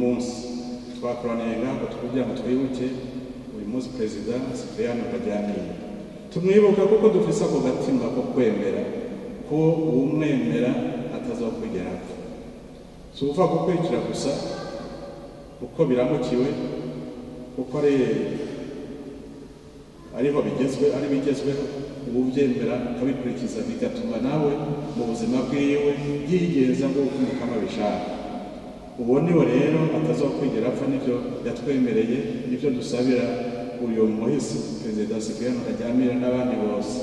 munsi twakoraniye ngaho kugira ngo twibuke uyu munsi perezida Cyprien Ntaryamira. Tumwibuka kuko dufise ako gatima ko kwemera ko uwumwemera atazokwigera apfa. Si upfa kukwicira gusa kuko biramukiwe, kuko ariho bigezweho, ubuvyemera akabikurikiza bigatuma nawe mu buzima bwiwe yigenza nk'uko Umukama bishaka. Uwo niwe rero atazokwigera apfa, nivyo yatwemereye, nivyo dusabira uyu muhisi perezida Cyprien Ntaryamira n'abandi bose.